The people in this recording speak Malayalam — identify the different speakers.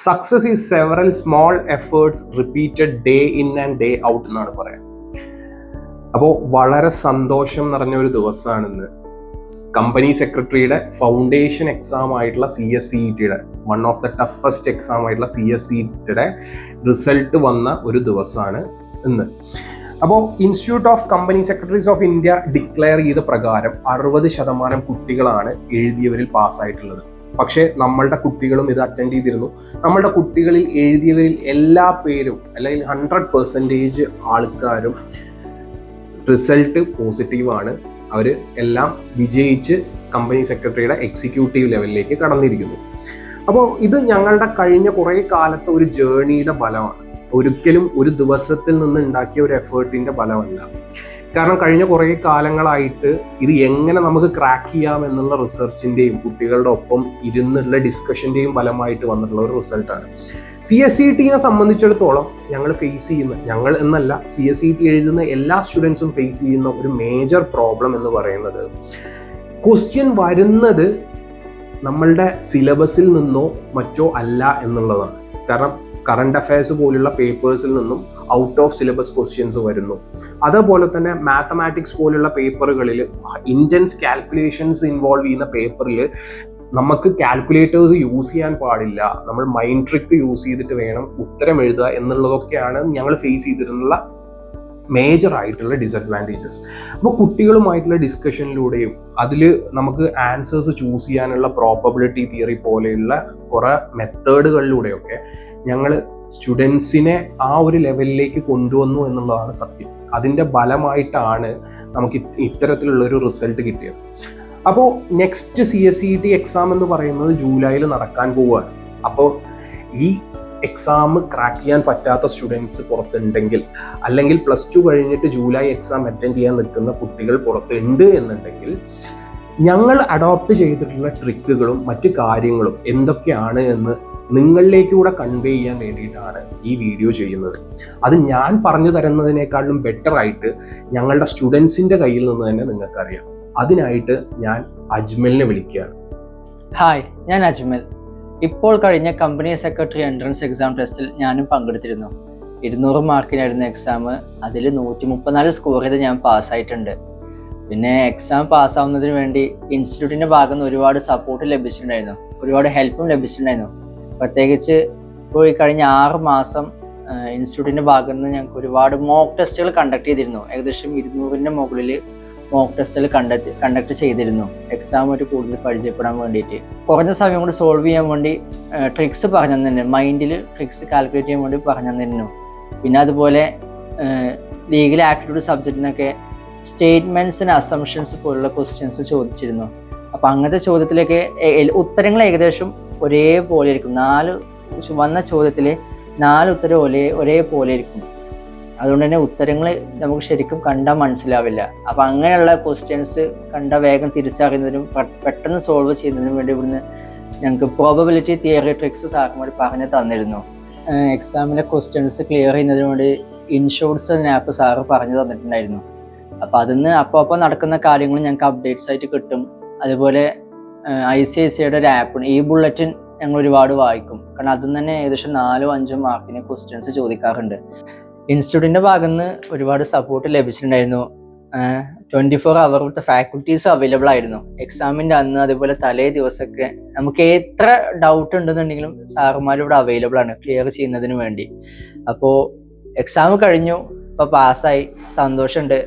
Speaker 1: Success is several small efforts repeated day in and day out എന്നാണ് പറയാം. അപ്പോൾ വളരെ സന്തോഷം നിറഞ്ഞ ഒരു ദിവസമാണിന്ന്. കമ്പനി സെക്രട്ടറിയുടെ ഫൗണ്ടേഷൻ എക്സാം ആയിട്ടുള്ള CSCET-യുടെ one of the toughest exam ആയിട്ടുള്ള CSCET-യുടെ റിസൾട്ട് വന്ന ഒരു ദിവസമാണ് ഇന്ന്. അപ്പോൾ institute of company secretaries of India declare ചെയ്ത പ്രകാരം 60% കുട്ടികളാണ് എഴുതിയവരിൽ പാസ്സായിട്ടുള്ളത്. പക്ഷേ നമ്മളുടെ കുട്ടികളും ഇത് അറ്റൻഡ് ചെയ്തിരുന്നു. നമ്മളുടെ കുട്ടികളിൽ എഴുതിയവരിൽ എല്ലാ പേരും അല്ലെങ്കിൽ 100% ആൾക്കാരും റിസൾട്ട് പോസിറ്റീവാണ്. അവർ എല്ലാം വിജയിച്ച് കമ്പനി സെക്രട്ടറിയുടെ എക്സിക്യൂട്ടീവ് ലെവലിലേക്ക് കടന്നിരിക്കുന്നു. അപ്പോൾ ഇത് ഞങ്ങളുടെ കഴിഞ്ഞ കുറേ കാലത്തെ ഒരു ജേർണിയുടെ ഫലമാണ്. ഒരിക്കലും ഒരു ദിവസത്തിൽ നിന്ന് ഉണ്ടാക്കിയ ഒരു എഫേർട്ടിൻ്റെ ഫലമല്ല. കാരണം കഴിഞ്ഞ കുറേ കാലങ്ങളായിട്ട് ഇത് എങ്ങനെ നമുക്ക് ക്രാക്ക് ചെയ്യാം എന്നുള്ള റിസർച്ചിൻ്റെയും കുട്ടികളുടെ ഒപ്പം ഇരുന്നുള്ള ഡിസ്കഷൻ്റെയും ഫലമായിട്ട് വന്നിട്ടുള്ള ഒരു റിസൾട്ടാണ്. CSCET-നെ സംബന്ധിച്ചിടത്തോളം ഞങ്ങൾ എന്നല്ല CSCET എഴുതുന്ന എല്ലാ സ്റ്റുഡൻസും ഫേസ് ചെയ്യുന്ന ഒരു മേജർ പ്രോബ്ലം എന്ന് പറയുന്നത് ക്വസ്റ്റ്യൻ വരുന്നത് നമ്മളുടെ സിലബസിൽ നിന്നോ മറ്റോ അല്ല എന്നുള്ളതാണ്. കാരണം കറണ്ട് അഫയേഴ്സ് പോലുള്ള പേപ്പേഴ്സിൽ നിന്നും ഔട്ട് ഓഫ് സിലബസ് ക്വസ്റ്റ്യൻസ് വരുന്നു. അതുപോലെ തന്നെ മാത്തമാറ്റിക്സ് പോലുള്ള പേപ്പറുകളിൽ ഇൻറ്റൻസ് കാൽക്കുലേഷൻസ് ഇൻവോൾവ് ചെയ്യുന്ന പേപ്പറിൽ നമുക്ക് കാൽക്കുലേറ്റേഴ്സ് യൂസ് ചെയ്യാൻ പാടില്ല, നമ്മൾ മൈൻഡ് ട്രിക്ക് യൂസ് ചെയ്തിട്ട് വേണം ഉത്തരം എഴുതുക എന്നുള്ളതൊക്കെയാണ് ഞങ്ങൾ ഫേസ് ചെയ്തിട്ടുള്ള മേജർ ആയിട്ടുള്ള ഡിസഡ്വാൻറ്റേജസ്. അപ്പോൾ കുട്ടികളുമായിട്ടുള്ള ഡിസ്കഷനിലൂടെയും അതിൽ നമുക്ക് ആൻസേഴ്സ് ചൂസ് ചെയ്യാനുള്ള പ്രോബബിലിറ്റി തിയറി പോലെയുള്ള കുറേ മെത്തേഡുകളിലൂടെയൊക്കെ ഞങ്ങൾ സ്റ്റുഡൻസിനെ ആ ഒരു ലെവലിലേക്ക് കൊണ്ടുവന്നു എന്നുള്ളതാണ് സത്യം. അതിൻ്റെ ഫലമായിട്ടാണ് നമുക്ക് ഇത്തരത്തിലുള്ളൊരു റിസൾട്ട് കിട്ടിയത്. അപ്പോൾ നെക്സ്റ്റ് CSCET എക്സാം എന്ന് പറയുന്നത് ജൂലൈയിൽ നടക്കാൻ പോവുകയാണ്. അപ്പോൾ ഈ എക്സാം ക്രാക്ക് ചെയ്യാൻ പറ്റാത്ത സ്റ്റുഡൻസ് പുറത്തുണ്ടെങ്കിൽ, അല്ലെങ്കിൽ +2 കഴിഞ്ഞിട്ട് ജൂലൈ എക്സാം അറ്റൻഡ് ചെയ്യാൻ നിൽക്കുന്ന കുട്ടികൾ പുറത്തുണ്ട് എന്നുണ്ടെങ്കിൽ, ഞങ്ങൾ അഡോപ്റ്റ് ചെയ്തിട്ടുള്ള ട്രിക്കുകളും മറ്റു കാര്യങ്ങളും എന്തൊക്കെയാണ് എന്ന് നിങ്ങളിലേക്കൂടെ കൺവേ ചെയ്യാൻ വേണ്ടിയിട്ടാണ് ഈ വീഡിയോ ചെയ്യുന്നത്. അത് ഞാൻ പറഞ്ഞു തരുന്നതിനേക്കാളും ബെറ്റർ ആയിട്ട് ഞങ്ങളുടെ സ്റ്റുഡൻസിൻ്റെ കയ്യിൽ നിന്ന് തന്നെ നിങ്ങൾക്കറിയാം. അതിനായിട്ട് ഞാൻ അജ്മലിനെ വിളിക്കുകയാണ്.
Speaker 2: ഹായ്, ഞാൻ അജ്മൽ. ഇപ്പോൾ കഴിഞ്ഞ കമ്പനി സെക്രട്ടറി എൻട്രൻസ് എക്സാം ടെസ്റ്റിൽ ഞാനും പങ്കെടുത്തിരുന്നു. 200 മാർക്കിനായിരുന്നു എക്സാം. അതിൽ 134 സ്കോർ ചെയ്ത് ഞാൻ പാസ്സായിട്ടുണ്ട്. പിന്നെ എക്സാം പാസ്സാവുന്നതിന് വേണ്ടി ഇൻസ്റ്റിറ്റ്യൂട്ടിൻ്റെ ഭാഗത്ത് നിന്ന് ഒരുപാട് സപ്പോർട്ട് ലഭിച്ചിട്ടുണ്ടായിരുന്നു, ഒരുപാട് ഹെൽപ്പും ലഭിച്ചിട്ടുണ്ടായിരുന്നു. പ്രത്യേകിച്ച് ഇപ്പോൾ ഈ കഴിഞ്ഞ 6 മാസം ഇൻസ്റ്റിറ്റ്യൂട്ടിൻ്റെ ഭാഗത്ത് നിന്ന് ഞങ്ങൾക്ക് ഒരുപാട് മോക്ക് ടെസ്റ്റുകൾ കണ്ടക്ട് ചെയ്തിരുന്നു. ഏകദേശം 200-ന് മുകളിൽ മോക്ക് ടെസ്റ്റുകൾ കണ്ടക്ട് ചെയ്തിരുന്നു, എക്സാമായിട്ട് കൂടുതൽ പരിചയപ്പെടാൻ വേണ്ടിയിട്ട്. കുറഞ്ഞ സമയം കൊണ്ട് സോൾവ് ചെയ്യാൻ വേണ്ടി ട്രിക്സ് പറഞ്ഞു തന്നിരുന്നു, മൈൻഡിൽ ട്രിക്സ് കാൽക്കുലേറ്റ് ചെയ്യാൻ വേണ്ടി പറഞ്ഞു തന്നിരുന്നു. പിന്നെ അതുപോലെ ലീഗൽ ആപ്റ്റിറ്റ്യൂഡ് സബ്ജക്റ്റിനൊക്കെ സ്റ്റേറ്റ്മെൻറ്റ്സ് ആൻഡ് അസംഷൻസ് പോലുള്ള ക്വസ്റ്റ്യൻസ് ചോദിച്ചിരുന്നു. അപ്പോൾ അങ്ങനത്തെ ചോദ്യത്തിലേക്ക് ഉത്തരങ്ങൾ ഏകദേശം ഒരേപോലെ ഇരിക്കും. 4 വന്ന ചോദ്യത്തിൽ 4 ഉത്തരം ഒരേപോലെ ഇരിക്കും. അതുകൊണ്ട് തന്നെ ഉത്തരങ്ങൾ നമുക്ക് ശരിക്കും കണ്ടാൽ മനസ്സിലാവില്ല. അപ്പോൾ അങ്ങനെയുള്ള ക്വസ്റ്റ്യൻസ് കണ്ട വേഗം തിരിച്ചറിയുന്നതിനും പെട്ടെന്ന് സോൾവ് ചെയ്യുന്നതിനും വേണ്ടി ഇവിടുന്ന് ഞങ്ങൾക്ക് പ്രോബബിലിറ്റി തിയറി ട്രിക്സ് സാറുമാർ പറഞ്ഞു തന്നിരുന്നു. എക്സാമിലെ ക്വസ്റ്റ്യൻസ് ക്ലിയർ ചെയ്യുന്നതിന് വേണ്ടി ഇൻഷോർട്സ് എന്ന ആപ്പ് സാറ് പറഞ്ഞു തന്നിട്ടുണ്ടായിരുന്നു. അപ്പോൾ അതിന്ന് അപ്പോൾ നടക്കുന്ന കാര്യങ്ങൾ ഞങ്ങൾക്ക് അപ്ഡേറ്റ്സ് ആയിട്ട് കിട്ടും. അതുപോലെ ICICIയുടെ ഒരു ആപ്പുണ്ട്, ഈ ബുള്ളറ്റിൻ ഞങ്ങൾ ഒരുപാട് വായിക്കും. കാരണം അതിൽ തന്നെ ഏകദേശം 4-5 മാർക്കിന് ക്വസ്റ്റ്യൻസ് ചോദിക്കാറുണ്ട്. ഇൻസ്റ്റിറ്റ്യൂട്ടിൻ്റെ ഭാഗത്ത് നിന്ന് ഒരുപാട് സപ്പോർട്ട് ലഭിച്ചിട്ടുണ്ടായിരുന്നു. 24 അവർ വിത്ത് ഫാക്കൽറ്റീസ് അവൈലബിൾ ആയിരുന്നു എക്സാമിൻ്റെ അന്ന്. അതുപോലെ തലേ ദിവസമൊക്കെ നമുക്ക് എത്ര ഡൗട്ട് ഉണ്ടെന്നുണ്ടെങ്കിലും സാറുമാർ ഇവിടെ അവൈലബിൾ ആണ് ക്ലിയർ ചെയ്യുന്നതിന് വേണ്ടി. അപ്പോൾ എക്സാം കഴിഞ്ഞു, ഇപ്പോൾ പാസ്സായി, സന്തോഷമുണ്ട്.